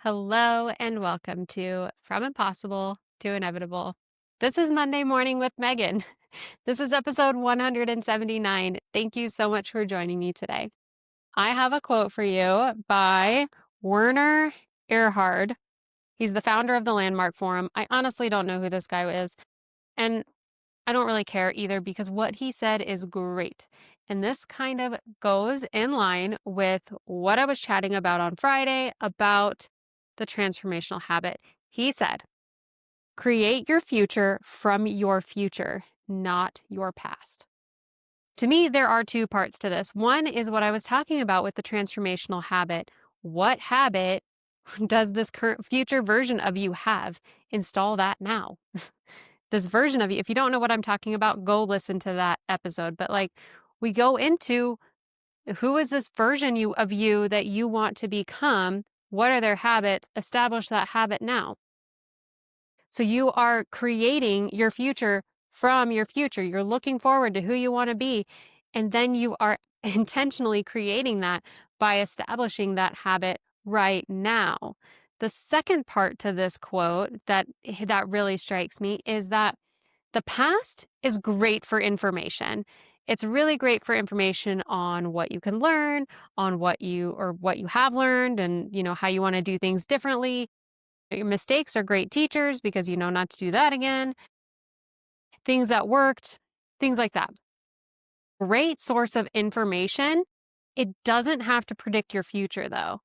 Hello and welcome to From Impossible to Inevitable. This is Monday Morning with Megan. This is episode 179. Thank you so much for joining me today. I have a quote for you by Werner Erhard. He's the founder of the Landmark Forum. I honestly don't know who this guy is, and I don't really care either because what he said is great. And this kind of goes in line with what I was chatting about on Friday about the transformational habit. He said, create your future from your future, not your past. To me, there are two parts to this. One is what I was talking about with the transformational habit. What habit does this current future version of you have? Install that now. This version of you, if you don't know what I'm talking about, go listen to that episode. But we go into who is this version of you that you want to become? What are their habits? Establish that habit now. So you are creating your future from your future. You're looking forward to who you want to be. And then you are intentionally creating that by establishing that habit right now. The second part to this quote that really strikes me is that the past is great for information. It's really great for information on what you can learn, on what you have learned, and how you want to do things differently. Your mistakes are great teachers because you know not to do that again. Things that worked, things like that. Great source of information. It doesn't have to predict your future though.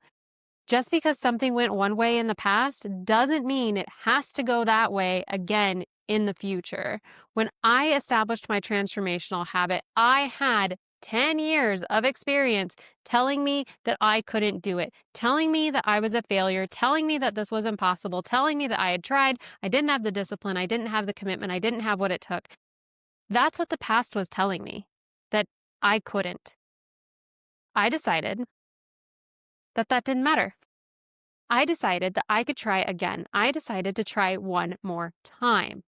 Just because something went one way in the past doesn't mean it has to go that way again in the future. When I established my transformational habit, I had 10 years of experience telling me that I couldn't do it, telling me that I was a failure, telling me that this was impossible, telling me that I had tried, I didn't have the discipline, I didn't have the commitment, I didn't have what it took. That's what the past was telling me, that I couldn't. I decided that didn't matter. I decided that I could try again. I decided to try one more time.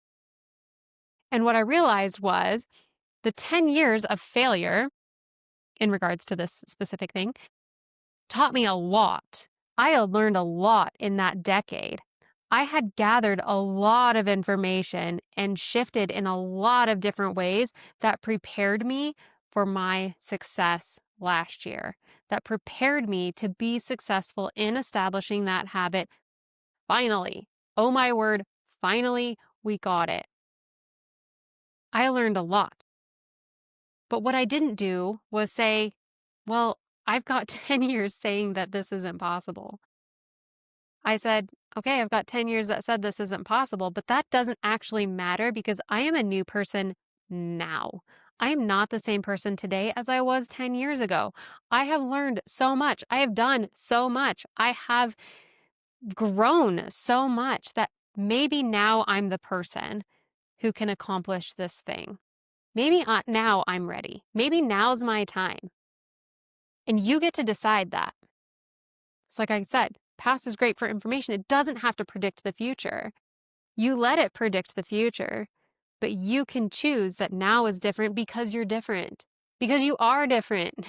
And what I realized was the 10 years of failure in regards to this specific thing taught me a lot. I had learned a lot in that decade. I had gathered a lot of information and shifted in a lot of different ways that prepared me for my success last year, that prepared me to be successful in establishing that habit. Finally, oh my word, finally, we got it. I learned a lot. But what I didn't do was say, well, I've got 10 years saying that this isn't possible. I said, okay, I've got 10 years that said this isn't possible, but that doesn't actually matter because I am a new person now. I am not the same person today as I was 10 years ago. I have learned so much. I have done so much. I have grown so much that maybe now I'm the person who can accomplish this thing. Maybe now I'm ready. Maybe now's my time. And you get to decide that. It's like I said, past is great for information. It doesn't have to predict the future. You let it predict the future, but you can choose that now is different because you're different. Because you are different.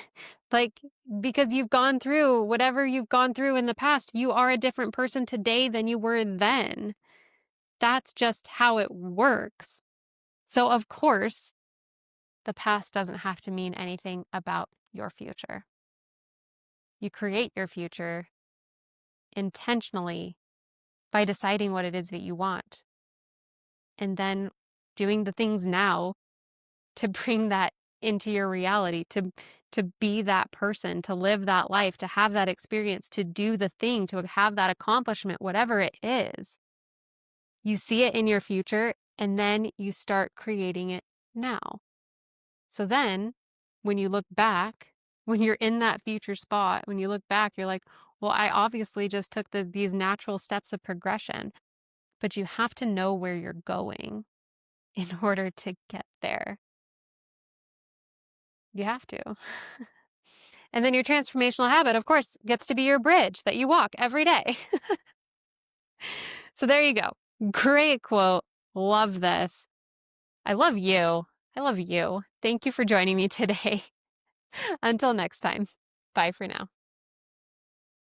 Because you've gone through whatever you've gone through in the past, you are a different person today than you were then. That's just how it works. So, of course, the past doesn't have to mean anything about your future. You create your future intentionally by deciding what it is that you want and then doing the things now to bring that into your reality, to be that person, to live that life, to have that experience, to do the thing, to have that accomplishment, whatever it is. You see it in your future and then you start creating it now. So then when you look back, when you're in that future spot, when you look back, you're like, well, I obviously just took these natural steps of progression, but you have to know where you're going in order to get there. You have to. And then your transformational habit, of course, gets to be your bridge that you walk every day. So there you go. Great quote. Love this. I love you. I love you. Thank you for joining me today. Until next time. Bye for now.